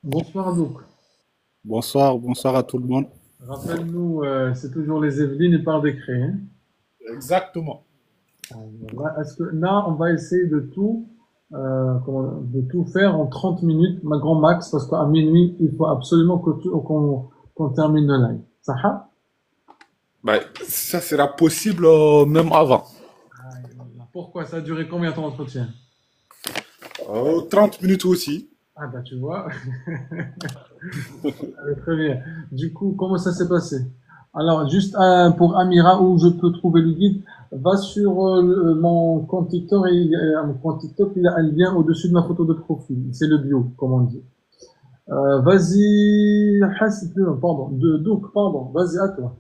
Bonsoir Douk. Bonsoir, bonsoir à tout le monde. Rappelle-nous, c'est toujours les Yvelines et par décret, hein. Exactement. Est-ce que là, on va essayer de tout, de tout faire en 30 minutes, ma grand max, parce qu'à minuit, il faut absolument qu'on termine le live. Ça va? Ça sera possible même avant. Pourquoi ça a duré combien ton entretien? 30 minutes aussi. Ah bah tu vois, très bien. Du coup, comment ça s'est passé? Alors, juste pour Amira, où je peux trouver le guide, va sur mon compte TikTok et mon compte TikTok, il a un lien au-dessus de ma photo de profil. C'est le bio, comme on dit. Vas-y, pardon, Douk, pardon, vas-y à toi.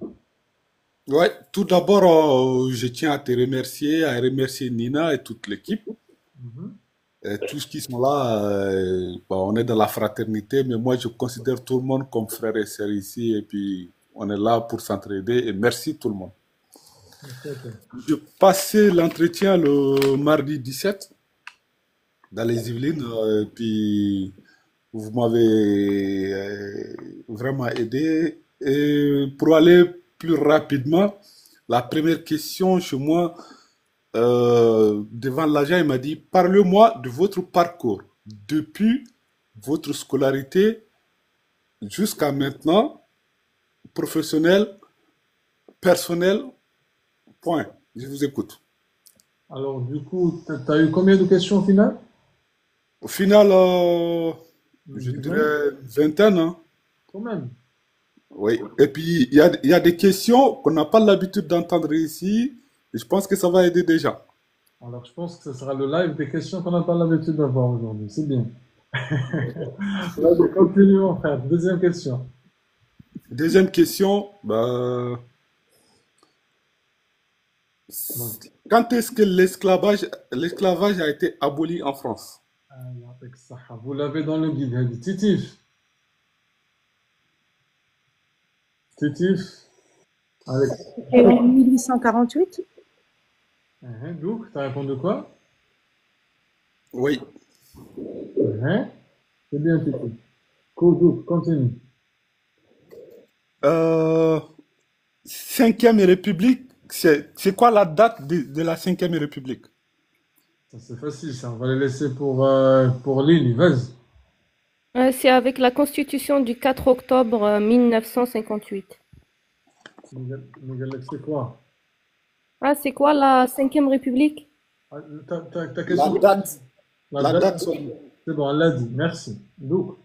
Ouais, tout d'abord, je tiens à te remercier, à remercier Nina et toute l'équipe. Mhm. Tous qui sont là, on est dans la fraternité, mais moi je considère tout le monde comme frère et sœur ici, et puis on est là pour s'entraider, et merci tout le monde. Merci à toi. Je passais l'entretien le mardi 17 dans les Yvelines, et puis vous m'avez vraiment aidé. Et pour aller plus rapidement, la première question chez moi, devant l'agent, il m'a dit, parlez-moi de votre parcours depuis votre scolarité jusqu'à maintenant, professionnel, personnel, point. Je vous écoute. Alors, du coup, t'as eu combien de questions au final? Au final, je Une dizaine, dirais vingtaine, hein. quand même. Oui. Et puis, il y a des questions qu'on n'a pas l'habitude d'entendre ici. Et je pense que ça va aider déjà. Alors, je pense que ce sera le live des questions qu'on n'a pas l'habitude d'avoir aujourd'hui. C'est bien. Vas-y, continue, mon frère. Deuxième question. Deuxième question, Donc, quand est-ce que l'esclavage a été aboli en France? avec ça, vous l'avez dans le guide. Elle dit, Titif, Titif, avec. Et en 1848, Donc, t'as répondu quoi? Oui. C'est bien, Titif. Douk, continue. Euh, Cinquième République, c'est quoi la date de la Cinquième République? Ça, c'est facile, ça. On va les laisser pour Lily. Vas-y. c'est avec la Constitution du 4 octobre 1958. Miguel, c'est quoi? Ah, c'est quoi la Cinquième République? Ah, ta La question? date. La La date? date seulement. C'est bon, elle l'a dit. Merci. Douk.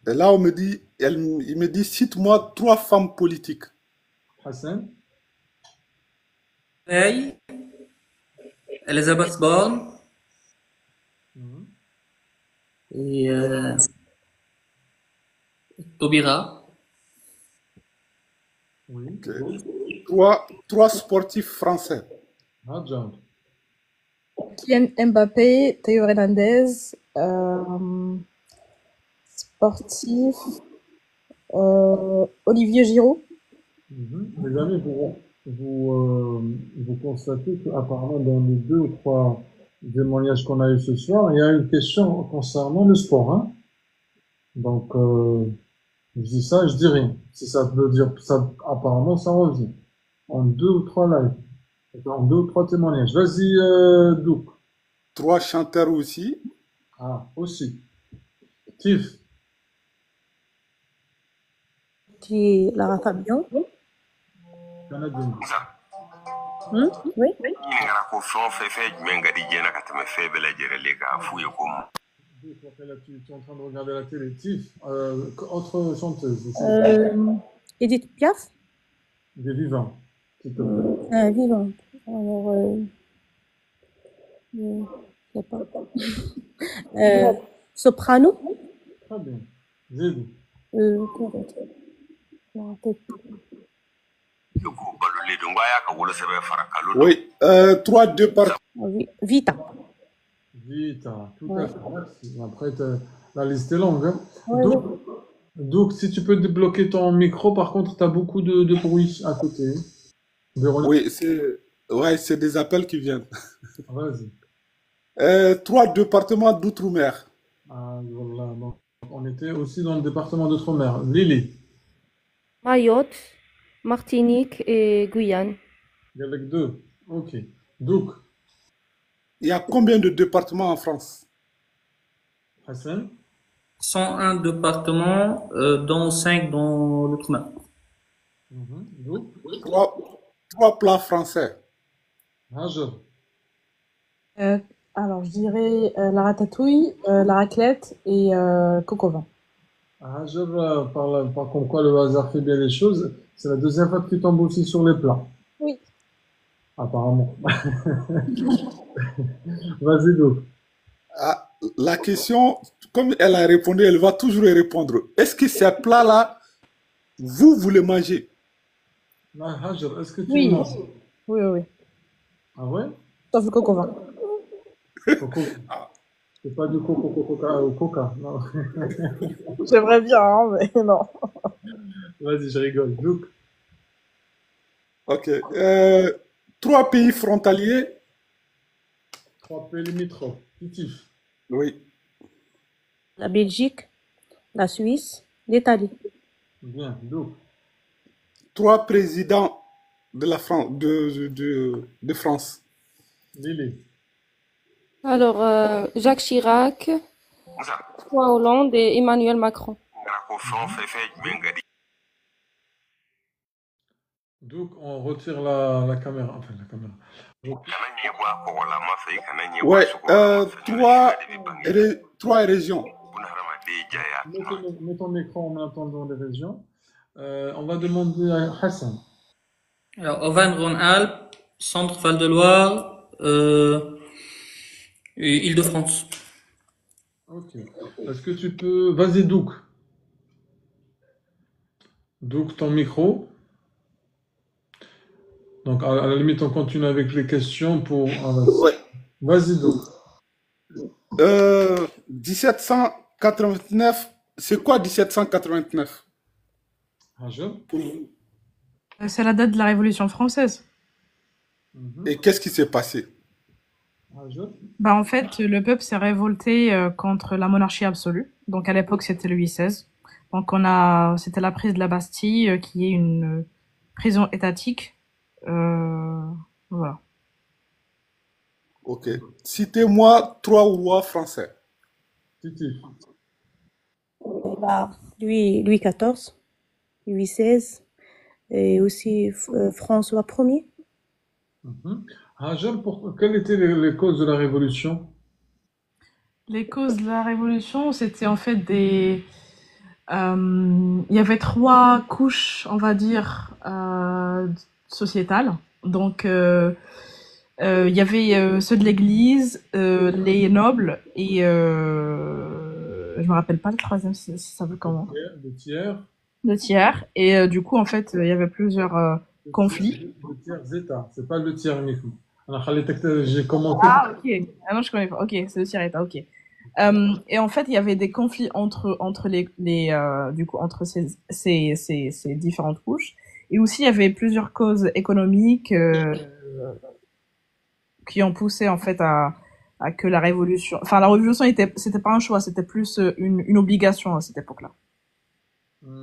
Et là, on me dit, il me dit, cite-moi trois femmes politiques. Hassan. Hey, Elizabeth Bond Mhm. et Taubira. Oui. Ok. Trois sportifs français. Rajab. Kylian Mbappé, Théo Hernandez, sportif, Olivier Giroud. Les amis, vous constatez qu'apparemment, dans les deux ou trois témoignages qu'on a eu ce soir, il y a une question concernant le sport, hein. Donc, je dis ça, je dis rien. Si ça veut dire ça, apparemment, ça revient. En deux ou trois lives. En deux ou trois témoignages. Vas-y, Douk. Trois chanteurs aussi. Ah, aussi. Tiff. Qui Lara Fabian. Canadien. Oui. ɲininkara ko fɛn o fɛn fɛn jumɛn ka di diɲɛ na ka tɛmɛ fɛn bɛɛ lajɛlen k'a f'u ye ko Douk, là, tu es en train de regarder la télé. Tiff, autre chanteuse ici. Edith Piaf. Des vivants, s'il te plaît. Vivante. Alors, je sais pas. Soprano. Très bien. Zid. Quoi d'autre? Je me rappelle plus. ye ko balolen don n ko a y'a ka wolosɛbɛ fara kalo la. Oui. Trois départements. Ah oui. Vita. Vita, tout à Ouais. fait. Merci. Après, la liste est longue, hein. Ouais, Donc, ouais. donc, si tu peux débloquer ton micro, par contre, tu as beaucoup de bruit à côté. Véronique, Oui, c'est des appels qui viennent. vas-y. Trois départements d'outre-mer. Ah, voilà, bon. on était aussi dans le département d'Outre-mer. Lily, Mayotte, Martinique et Guyane. il y avait que deux. Ok. Douk, Il y a combien de départements en France? Hassan, 101 départements, dont 5 dans l'outre-mer. Douk, Trois, trois plats français. Hajar. Euh, alors, je dirais la ratatouille, la raclette et coq au vin. Hajar, par comme quoi le hasard fait bien les choses, c'est la deuxième fois que tu tombes aussi sur les plats. Oui. Apparemment. Vas-y, Douk. Ah, la question, comme elle a répondu, elle va toujours y répondre. Est-ce que ces plats-là, vous les mangez? Non, Hajar, est-ce que tu Oui. manges? Oui, oui, oui. Ah ouais? Sauf le coq au vin. Coco. C'est pas du coca. Non. J'aimerais bien, hein, mais non. Vas-y, je rigole. Douk. Ok. Trois pays frontaliers. Trois pays limitrophes. Titif. Oui. La Belgique, la Suisse, l'Italie. Bien. Douk. Trois présidents de la France, de France. Lily. Alors, Jacques Chirac, Musa, François Hollande et Emmanuel Macron. ngara ko fɛn o fɛn fɛn jumɛn ka di Donc, on retire la caméra. Enfin, la caméra. kana ɲɛ bɔ a kɔgɔlama fɛ i kana ɲɛ bɔ a Ouais. sugɔrɔma fɛ Trois, de bɛ bange trois régions. bunahadamaden jaya Mets ton écran en attendant les régions. On va demander à Hassan. Alors, Auvergne-Rhône-Alpes, Centre-Val de Loire, et Île-de-France. Ok. Est-ce que tu peux... Vas-y, Douk. Douk, ton micro. Donc, à la limite, on continue avec les questions pour... Ouais. Vas-y, Douk. 1789. C'est quoi 1789? Hajar. Pour vous? C'est la date de la Révolution française. Et qu'est-ce qui s'est passé? Hajar. Bah, en fait, le peuple s'est révolté contre la monarchie absolue. Donc, à l'époque, c'était Louis XVI. Donc, c'était la prise de la Bastille, qui est une prison étatique. Voilà. Ok. Citez-moi trois rois français. Titif. Bah, Louis XIV, Louis XVI et aussi François Ier. Hajar, quelles étaient les causes de la révolution? Les causes de la Révolution, c'était en fait il y avait trois couches, on va dire, sociétales. Donc, il y avait ceux de l'Église, les nobles et je me rappelle pas le troisième, si ça veut comment. Le tiers. Le tiers. Et du coup, en fait, il y avait plusieurs conflits. Le tiers état. C'est pas le tiers uniquement. Alors, j'ai commencé. Ah, ok. Ah non, je connais pas. Ok, c'est le tiers état. Ok. Et en fait, il y avait des conflits entre du coup, entre ces différentes couches. Et aussi, il y avait plusieurs causes économiques qui ont poussé en fait à que la révolution. Enfin, la révolution c'était pas un choix, c'était plus une obligation à cette époque-là.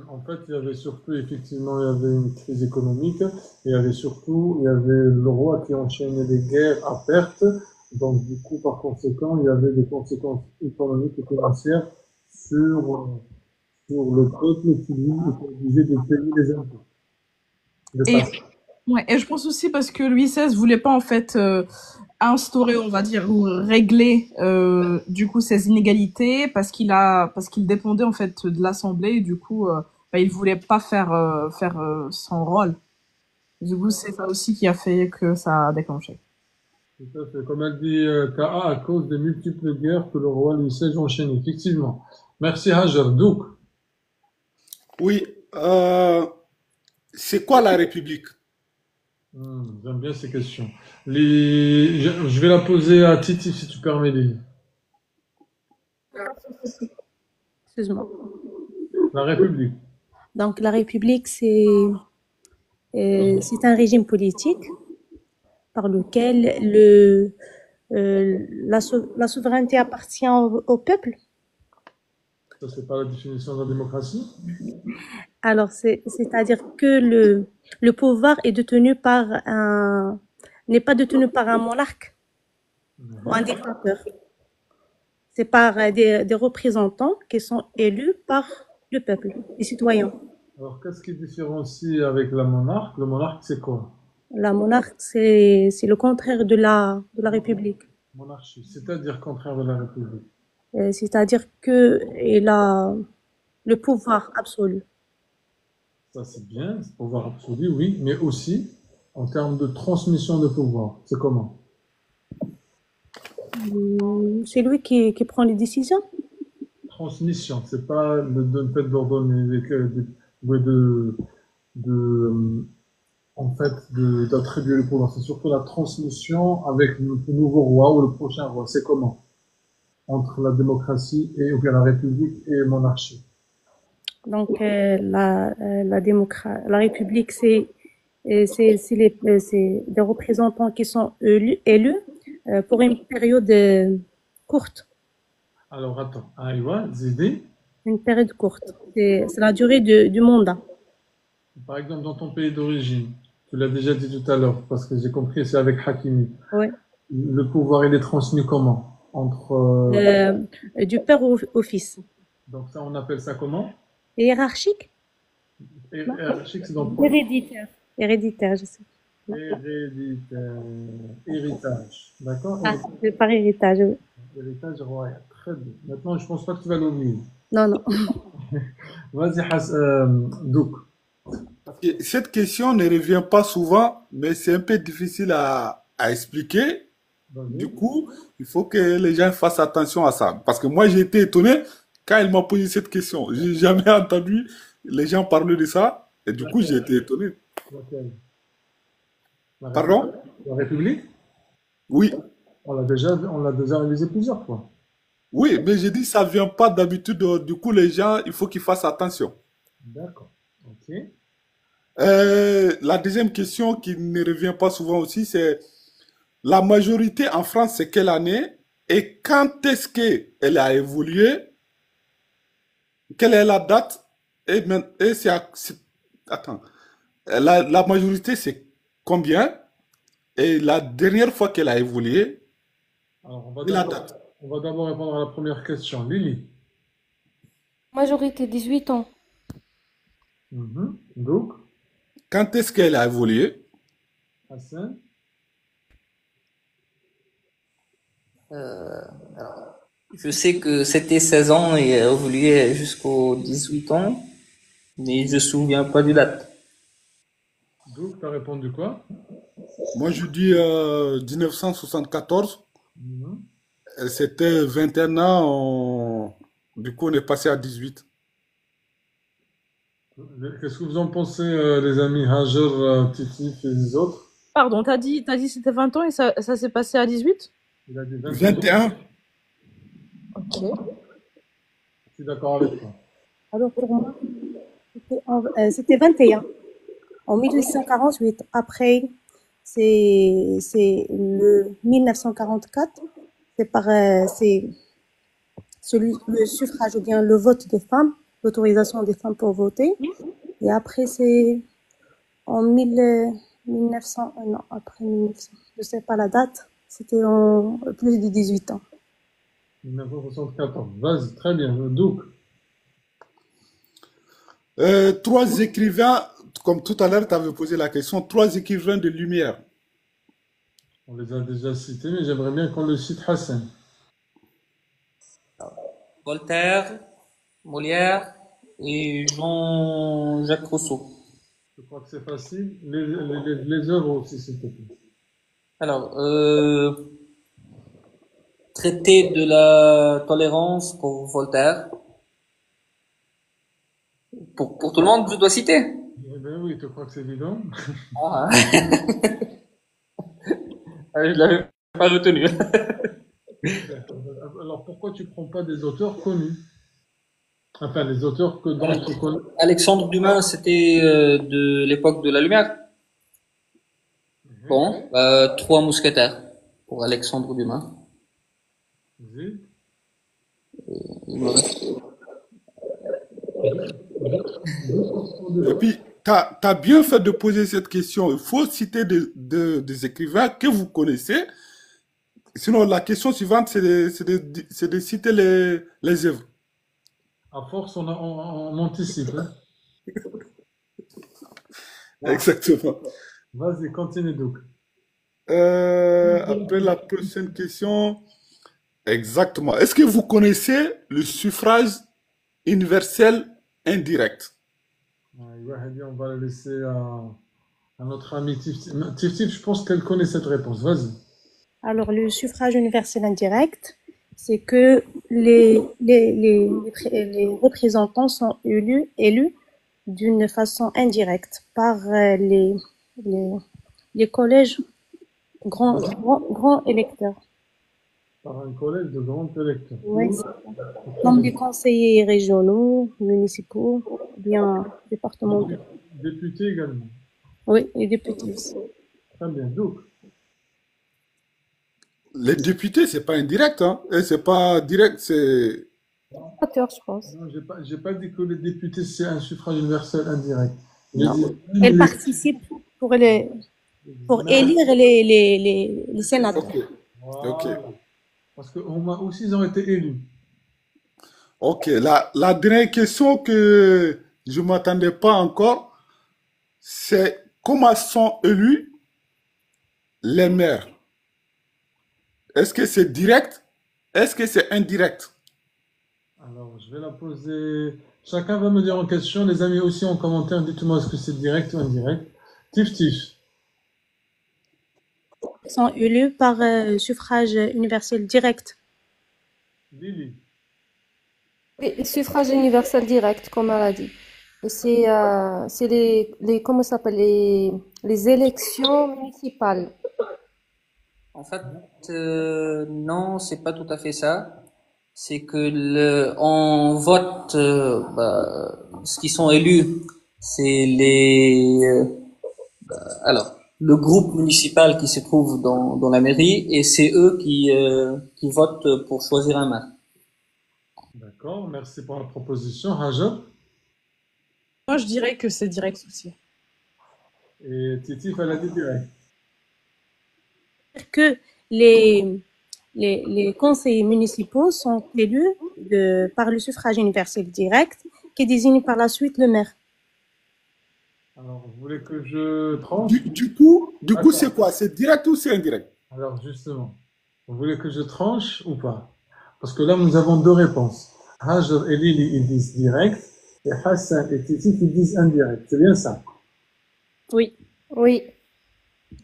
En fait, il y avait surtout, effectivement, il y avait une crise économique, et il y avait le roi qui enchaînait les guerres à perte. Donc, du coup, par conséquent, il y avait des conséquences économiques et financières sur le peuple qui, lui, était obligé de payer les impôts. Ouais, et je pense aussi parce que Louis XVI voulait pas en fait instaurer, on va dire, ou régler du coup ces inégalités parce qu'il dépendait en fait de l'Assemblée et du coup il voulait pas faire son rôle. Du coup, c'est ça aussi qui a fait que ça a déclenché. Tout à fait. Comme elle dit K.A., à cause des multiples guerres que le roi Louis XVI enchaînait, effectivement. Merci Hajar. Douk. Oui. C'est quoi la République? J'aime bien ces questions. Je vais la poser à Titi, si tu permets, Lily. Excuse-moi. La République. Donc, la République, c'est un régime politique par lequel la souveraineté appartient au peuple. Ça, c'est pas la définition de la démocratie? Alors, c'est-à-dire que le pouvoir est détenu par n'est pas détenu par un monarque ou un dictateur. C'est par des représentants qui sont élus par le peuple, les citoyens. Alors, qu'est-ce qui différencie avec la monarque? Le monarque, c'est quoi? La monarque, c'est le contraire de la République. Monarchie, c'est-à-dire contraire de la République. C'est-à-dire que il a le pouvoir absolu. Ça, c'est bien, c'est pouvoir absolu, oui, mais aussi en termes de transmission de pouvoir. C'est comment? C'est lui qui prend les décisions. Transmission, c'est pas le fait d'ordonner, en fait, d'attribuer le pouvoir. C'est surtout la transmission avec le nouveau roi ou le prochain roi. C'est comment? Entre la démocratie ou bien la République et monarchie. Donc la République, c'est des représentants qui sont élus pour une période courte. Alors attends, Aïwa, Zidi, Une période courte. C'est la durée du mandat. par exemple dans ton pays d'origine, tu l'as déjà dit tout à l'heure, parce que j'ai compris, c'est avec Hakimi. Oui. Le pouvoir, il est transmis comment? Du père au fils. Donc ça, on appelle ça comment? Hiérarchique? Hiérarchique, c'est donc Héréditaire. Héréditaire, je sais. héréditaire, héritage. D'accord? Ah, c'est par héritage, oui. Héritage royal. Très bien. Maintenant, je pense pas que tu vas l'oublier. Non, non. Vas-y, Douk. Parce que cette question ne revient pas souvent, mais c'est un peu difficile à expliquer. Du coup, il faut que les gens fassent attention à ça. Parce que moi, j'ai été étonné quand il m'a posé cette question. J'ai jamais entendu les gens parler de ça. Et du coup, j'ai été étonné. Pardon? La République? Oui. On l'a déjà révisé plusieurs fois. Oui, mais j'ai dit ça vient pas d'habitude. Du coup, les gens, il faut qu'ils fassent attention. D'accord. Ok. La deuxième question qui ne revient pas souvent aussi, c'est la majorité en France, c'est quelle année et quand est-ce qu'elle a évolué? Quelle est la date? Et attends, la majorité, c'est combien? Et la dernière fois qu'elle a évolué, Alors, et la date. on va d'abord répondre à la première question. Lily. Majorité 18 ans. Donc, Quand est-ce qu'elle a évolué? Hassan. Je sais que c'était 16 ans et a évolué jusqu'aux 18 ans, mais je me souviens pas du date. Donc, tu as répondu quoi? Moi, je dis 1974. C'était 21 ans. Du coup, on est passé à 18. Qu'est-ce que vous en pensez, les amis Hajar, Titif et les autres? Pardon, t'as dit c'était 20 ans et ça s'est passé à 18? Il a dit 21. Ok. Je suis d'accord avec toi. Alors pour moi, c'était 21. En 1848. Après, c'est le 1944. C'est le suffrage ou bien le vote des femmes, l'autorisation des femmes pour voter. Et après, c'est en 1900, non, après 1900, je sais pas la date, c'était en plus de 18 ans. 1974. Vas-y, très bien. Douk. Trois écrivains, comme tout à l'heure, tu avais posé la question, trois écrivains de lumière. On les a déjà cités, mais j'aimerais bien qu'on le cite Hassan. Voltaire, Molière et Jean-Jacques Rousseau. Je crois que c'est facile. Les œuvres aussi, s'il te plaît. Alors, traité de la tolérance pour Voltaire. Pour tout le monde, je dois citer. Eh bien oui, tu crois que c'est évident? Ah. Je l'avais pas retenu. Alors pourquoi tu prends pas des auteurs connus? Enfin, les auteurs dont tu connais. Alexandre Dumas, c'était de l'époque de la Lumière. Bon, Trois mousquetaires pour Alexandre Dumas. Vas-y. Il me reste Et puis, tu as bien fait de poser cette question. Il faut citer des écrivains que vous connaissez. Sinon, la question suivante, c'est de citer les œuvres. À force, on anticipe, hein. Exactement. Vas-y, continue, donc. Après la prochaine question. Exactement. Est-ce que vous connaissez le suffrage universel indirect? On va le laisser à notre ami Tiftif. Tiftif, je pense qu'elle connaît cette réponse. Vas-y. Alors, le suffrage universel indirect, c'est que les représentants sont élus d'une façon indirecte par les collèges grands électeurs. Par un collège de grands électeurs. Oui, comme les conseillers régionaux, municipaux, ou bien départementaux. Députés également. Oui, les députés aussi. Très bien. Donc, Les députés, c'est pas indirect, hein. Et c'est pas direct, c'est... Sénateur, je pense. non, j'ai pas dit que les députés, c'est un suffrage universel indirect. J'ai Non. dit Elles les- participent pour élire les sénateurs. Ok, Voilà. ok. Parce aussi, ils ont été élus. Ok, la dernière question que je ne m'attendais pas encore, c'est comment sont élus les maires? Est-ce que c'est direct? Est-ce que c'est indirect? Alors, je vais la poser. Chacun va me dire en question. Les amis aussi en commentaire, dites-moi est-ce que c'est direct ou indirect. Tif. Ils sont élus par suffrage universel direct. Lily. Oui, suffrage universel direct, comme elle a dit. Et c'est comment ça s'appelle, les élections municipales. En fait, non, c'est pas tout à fait ça. C'est que on vote, ce qui sont élus, c'est alors, le groupe municipal qui se trouve dans la mairie, et c'est eux qui votent pour choisir un maire. D'accord, merci pour la proposition. Haja. Moi, je dirais que c'est direct aussi. Et Titif, elle a dit direct. Que les conseillers municipaux sont élus par le suffrage universel direct qui désigne par la suite le maire. Alors, vous voulez que je tranche? Du coup, Attends. c'est quoi? C'est direct ou c'est indirect? Alors, justement, vous voulez que je tranche ou pas? Parce que là, nous avons deux réponses. Hajar et Lily, ils disent direct, et Hassan et Titif, ils disent indirect. C'est bien ça? Oui. Oui.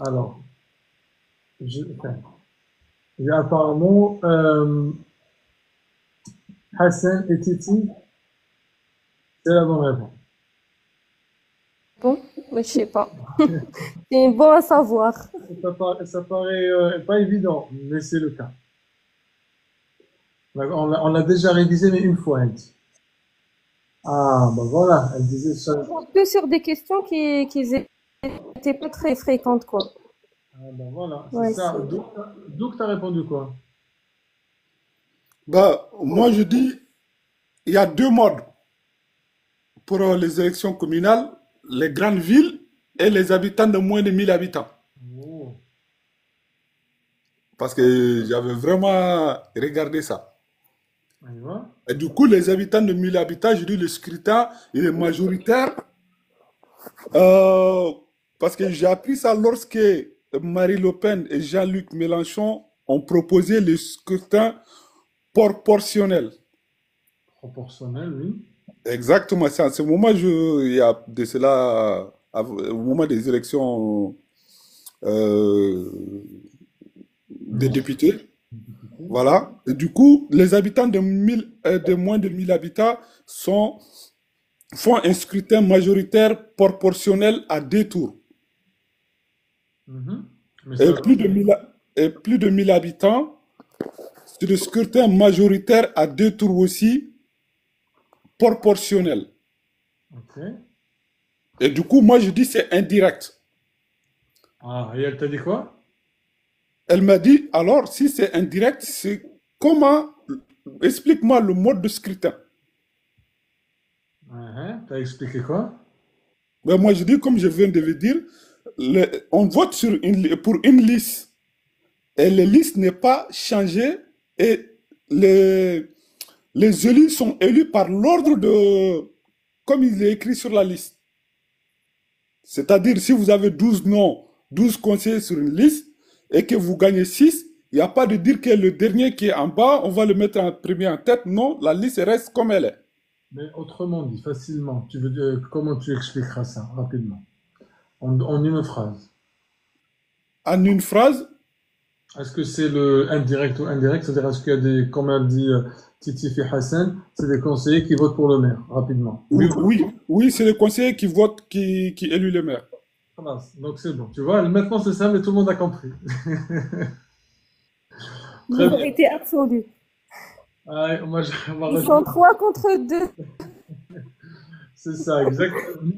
Alors, il y a apparemment Hassan et Titi, c'est la bonne réponse. Bon, mais je sais pas. C'est bon à savoir. Ça paraît pas évident, mais c'est le cas. On l'a déjà révisé, mais une fois, elle dit. Ah, ben voilà, elle disait ça. Que sur des questions qui étaient pas très fréquentes, quoi. Ah, ben voilà, c'est Ouais, ça. c'est- D'où que t'as répondu quoi? Bah, moi, je dis, il y a deux modes pour les élections communales, les grandes villes et les habitants de moins de 1000 habitants. Oh. Parce que j'avais vraiment regardé ça. On y va? Et du coup, les habitants de 1000 habitants, je dis le scrutin, il est majoritaire. euh, Parce que j'ai appris ça lorsque Marine Le Pen et Jean-Luc Mélenchon ont proposé le scrutin proportionnel. Proportionnel, oui. Exactement, c'est à ce moment, il y a de cela, au moment des élections euh, des députés. Voilà. Et du coup, les habitants de moins de 1000 habitants font un scrutin majoritaire proportionnel à deux tours. Mhm. Mais Et ça, plus de 1000 habitants, c'est le scrutin majoritaire à deux tours aussi, proportionnel. ok. Et du coup, moi, je dis c'est indirect. Ah, et elle t'a dit quoi? Elle m'a dit, alors, si c'est indirect, c'est comment, explique-moi le mode de scrutin. Mhm. T'as expliqué quoi? Ben, moi, je dis, comme je viens de le dire, on vote pour une liste. Et la liste n'est pas changée. Et les, les élus sont élus par l'ordre de... Comme il est écrit sur la liste. C'est-à-dire, si vous avez 12 noms, 12 conseillers sur une liste, et que vous gagnez 6, il n'y a pas de dire que le dernier qui est en bas, on va le mettre en premier en tête. Non, la liste reste comme elle est. Mais autrement dit, facilement, tu veux dire, comment tu expliqueras ça, rapidement? En une phrase. En une phrase, Est-ce que c'est le indirect ou indirect? C'est-à-dire, est-ce qu'il y a des, comme a dit Titi et Hassan, c'est des conseillers qui votent pour le maire, rapidement? Oui ou non? oui, c'est le conseiller qui vote, qui élit le maire. Voilà. Donc c'est bon. Tu vois, maintenant c'est ça, mais tout le monde a compris. Très bien. Minorité absolue. Ah, moi, on va Ils sont 3 contre 2. C'est ça, exactement.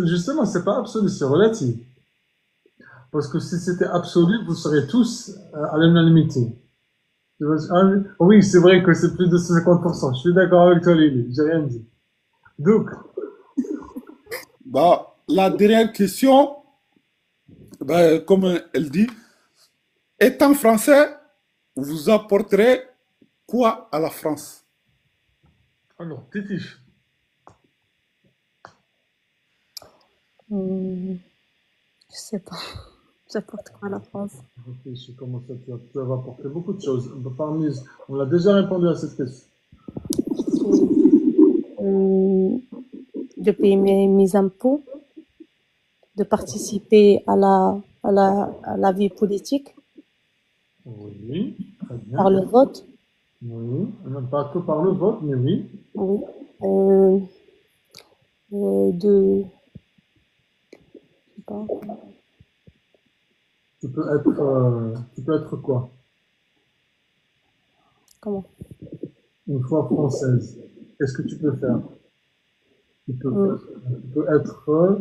Justement, c'est pas absolu, c'est relatif. Parce que si c'était absolu, vous serez tous à l'unanimité. Tu vois, oui, c'est vrai que c'est plus de 50%. Je suis d'accord avec toi, Lily. J'ai rien dit. Donc, Bah, la dernière question, bah, comme elle dit, étant français, vous apporterez quoi à la France? alors, Tétif, Je sais pas. J'apporte quoi à la France? réfléchis comment ça tu vas apporter beaucoup de choses. On l'a déjà répondu à cette question. De payer mes impôts, de participer à la vie politique Oui, très bien. par le vote. Oui, non, pas que par le vote, mais oui. Oui. De, je sais pas. Tu peux être quoi? Comment? Une fois française. Qu'est-ce que tu peux faire? Tu peux être,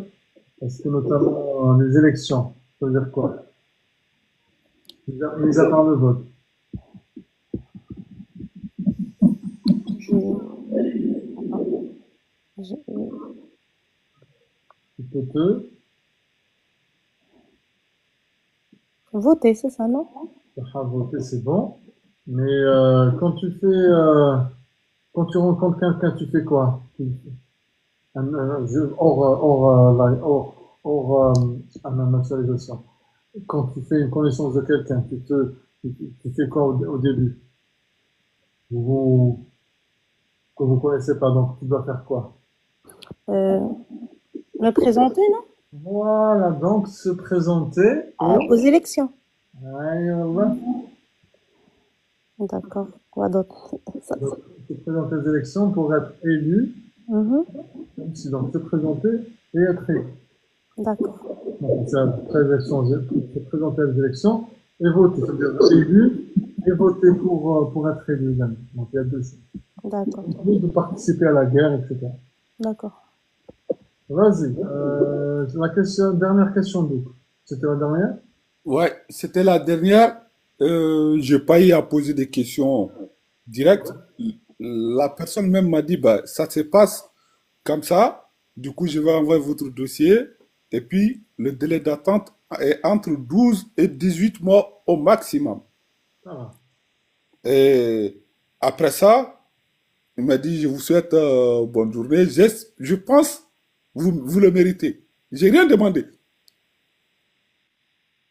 parce que notamment les élections, ça veut dire quoi? Mis à part le vote. Tu peux Voter, c'est ça, non? voter, c'est bon. Mais quand tu rencontres quelqu'un, tu fais quoi? Naturalisation. Quand tu fais une connaissance de quelqu'un, tu fais quoi au début? Que vous connaissez pas, donc tu dois faire quoi? Me présenter, non? Voilà, donc se présenter Aux élections. voilà. D'accord. Quoi d'autre? Donc, se présenter aux élections pour être élu, donc se présenter et être élu. D'accord. Donc, se présenter aux élections et voter, c'est-à-dire élu et voter pour être élu également. Donc il y a deux choses. D'accord. De participer à la guerre, etc. D'accord. Vas-y, dernière question, donc. C'était la dernière? Ouais, c'était la dernière. J'ai pas eu à poser des questions directes. La personne même m'a dit, bah, ça se passe comme ça. Du coup, je vais envoyer votre dossier. Et puis, le délai d'attente est entre 12 et 18 mois au maximum. Ah. Et après ça, il m'a dit, je vous souhaite bonne journée. Je pense, vous le méritez. J'ai rien demandé.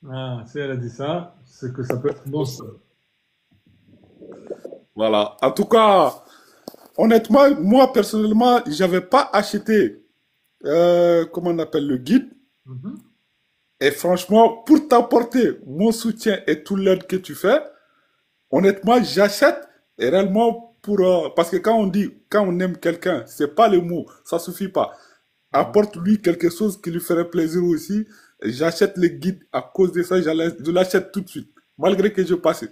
Ah, si elle a dit ça, c'est que ça peut être bon. Voilà. En tout cas, honnêtement, moi personnellement, j'avais pas acheté, comment on appelle, le guide. Et franchement, pour t'apporter mon soutien et tout l'aide que tu fais, honnêtement, j'achète et réellement pour, parce que quand on aime quelqu'un, c'est pas le mot, ça suffit pas. Apporte-lui quelque chose qui lui ferait plaisir aussi. J'achète le guide à cause de ça, je l'achète tout de suite, malgré que je passe.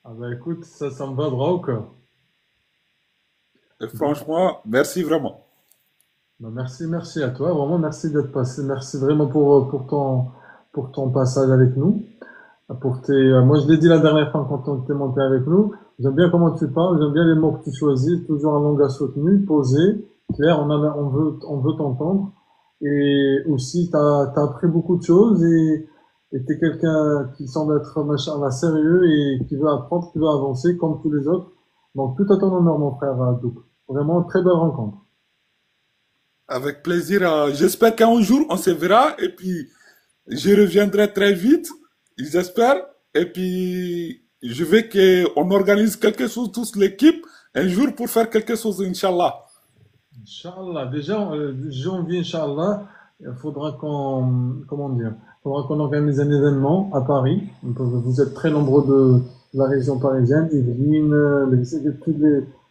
Ah bah écoute, ça me va droit au cœur. Et franchement, merci vraiment. Bah merci à toi, vraiment merci d'être passé, merci vraiment pour ton passage avec nous. Moi je l'ai dit la dernière fois quand on était monté avec nous, j'aime bien comment tu parles, j'aime bien les mots que tu choisis, toujours en langage soutenu, posé, Claire, on veut t'entendre. Et aussi, t'as appris beaucoup de choses et t'es quelqu'un qui semble être, machallah, sérieux et qui veut apprendre, qui veut avancer comme tous les autres. Donc, tout à ton honneur, mon frère Douk. Vraiment, très belle rencontre. Avec plaisir. J'espère qu'un jour, on se verra et puis je reviendrai très vite, j'espère. Et puis, je veux qu'on organise quelque chose, tous l'équipe, un jour pour faire quelque chose, Inch'Allah. Inch'Allah, déjà, janvier, Inch'Allah, il faudra comment dire, il faudra qu'on organise un événement à Paris. Vous êtes très nombreux de la région parisienne, Yvelines,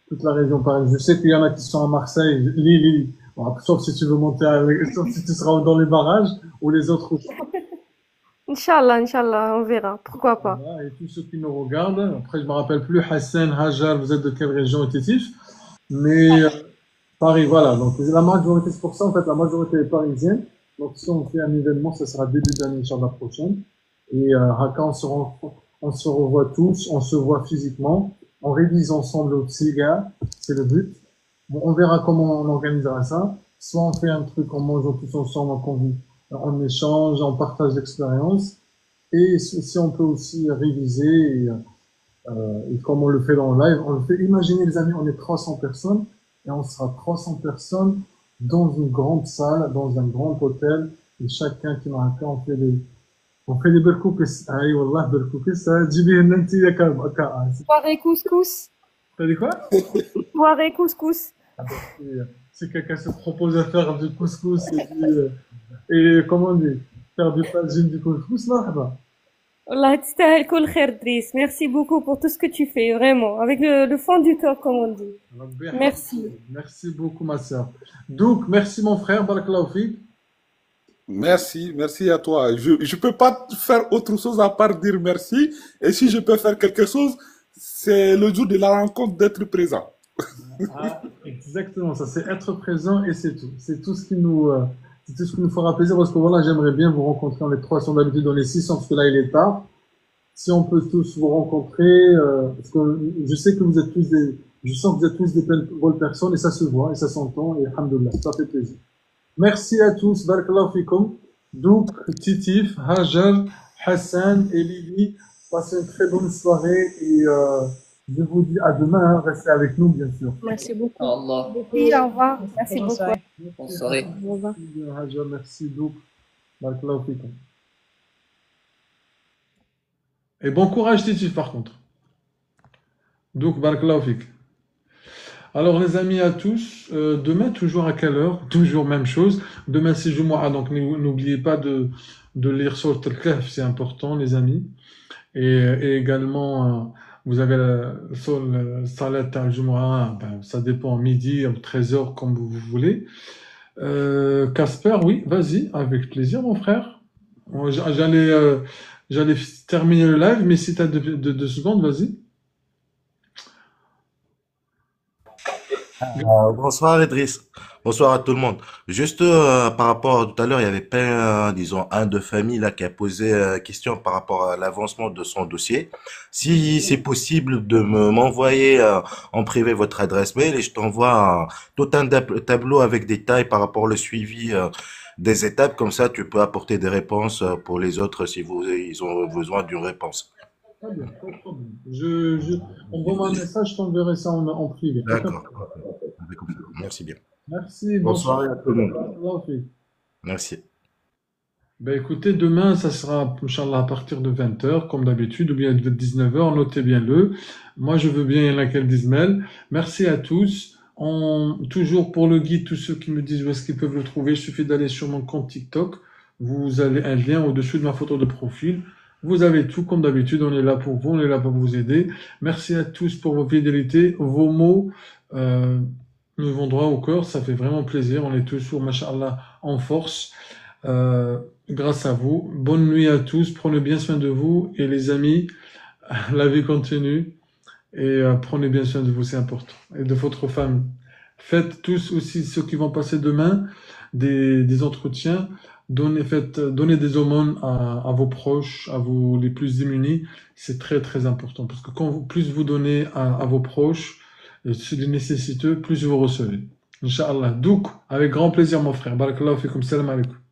toute la région parisienne. Je sais qu'il y en a qui sont à Marseille, Lille, bon, sauf si tu veux monter sauf si tu seras dans les barrages, ou les autres aussi. Inch'Allah, Inch'Allah, on verra. Pourquoi pas. Voilà, et tous ceux qui nous regardent. Après, je me rappelle plus, Hassan, Hajar, vous êtes de quelle région était-il? Mais, Paris, voilà. Donc, la majorité, c'est pour ça, en fait, la majorité est parisienne. Donc, si on fait un événement, ça sera début d'année, Inch'Allah, prochaine. Et, Haka, on se revoit tous, on se voit physiquement. On révise ensemble aussi, gars. C'est le but. Bon, on verra comment on organisera ça. Soit on fait un truc en mangeant tous ensemble, on échange, on partage l'expérience. Et si on peut aussi réviser, et comme on le fait dans le live, on le fait. Imaginez, les amis, on est 300 personnes. Et on sera 300 personnes dans une grande salle, dans un grand hôtel, et chacun qui m'a rappelé, on fait des belles cookis. Aïe, wallah, belles cookis, ça, jibi nanti yaka. Soirée couscous. T'as dit quoi? Soirée couscous. Si quelqu'un se propose à faire du couscous et comment on dit, faire du tagine du couscous, marhaba. Allah تستاهل كل خير Driss. Merci beaucoup pour tout ce que tu fais, vraiment, avec le fond du cœur, comme on dit. Merci. Merci beaucoup, ma sœur. Donc, merci mon frère, barakallahu fik. Merci, merci à toi. Je ne peux pas faire autre chose à part dire merci. Et si je peux faire quelque chose, c'est le jour de la rencontre d'être présent. Ah, exactement, ça c'est être présent et c'est tout. C'est tout ce qui nous fera plaisir parce que voilà, j'aimerais bien vous rencontrer. On est 300 d'habitude, on est 600 parce que là il est tard. Si on peut tous vous rencontrer, parce que je sais que vous êtes tous je sens que vous êtes tous des bonnes personnes et ça se voit et ça s'entend et alhamdoulilah, ça fait plaisir. Merci à tous, barakallahu fikum. Douk, Titif, Hajar, Hassan et Lily, passez une très bonne soirée et je vous dis à demain, hein. Restez avec nous bien sûr. Merci beaucoup. Allah. Oui, au revoir. Merci beaucoup. Bonne soirée. Au revoir. Merci Hajar, merci Douk, barakallahu fikum. Et bon courage Titif par contre. Douk, barakallahu fik. Alors les amis à tous, demain toujours à quelle heure? Toujours même chose. Demain c'est Jumu'ah, donc n'oubliez pas de lire Sourate Al-Kahf, c'est important les amis. Et également, vous avez la Salat al-Jumu'ah, ça dépend, midi, 13h, comme vous voulez. Casper, oui, vas-y, avec plaisir mon frère. J'allais terminer le live, mais si tu as 2 secondes, vas-y. Bonsoir Idriss, bonsoir à tout le monde. Juste par rapport à tout à l'heure, il y avait pas, disons, un de famille là qui a posé question par rapport à l'avancement de son dossier. Si c'est possible de m'envoyer en privé votre adresse mail et je t'envoie tout un tableau avec des détails par rapport au suivi des étapes, comme ça tu peux apporter des réponses pour les autres si ils ont besoin d'une réponse. Très bien, pas de problème. Envoie-moi un message, je t'enverrai ça en privé. D'accord. Merci bien. Merci. Bonsoir à tout le monde. Bonsoir. Merci. Ben écoutez, demain, ça sera, Inch'Allah, à partir de 20h, comme d'habitude, ou bien de 19h, notez bien le. Moi, je veux bien, il y en a qui le disent mail. Merci à tous. Toujours pour le guide, tous ceux qui me disent où est-ce qu'ils peuvent le trouver, il suffit d'aller sur mon compte TikTok. Vous avez un lien au-dessus de ma photo de profil. Vous avez tout, comme d'habitude, on est là pour vous, on est là pour vous aider. Merci à tous pour vos fidélités. Vos mots me vont droit au cœur, ça fait vraiment plaisir. On est toujours, machallah, en force. Grâce à vous. Bonne nuit à tous, prenez bien soin de vous. Et les amis, la vie continue. Et prenez bien soin de vous, c'est important. Et de votre famille. Faites tous aussi, ceux qui vont passer demain, des entretiens. Donnez des aumônes à vos proches, à vos les plus démunis. C'est très très important parce que plus vous donnez à vos proches, les nécessiteux, plus vous recevez. Inch'Allah. Donc, avec grand plaisir, mon frère. Barakallahu fikum. Salam alaikum.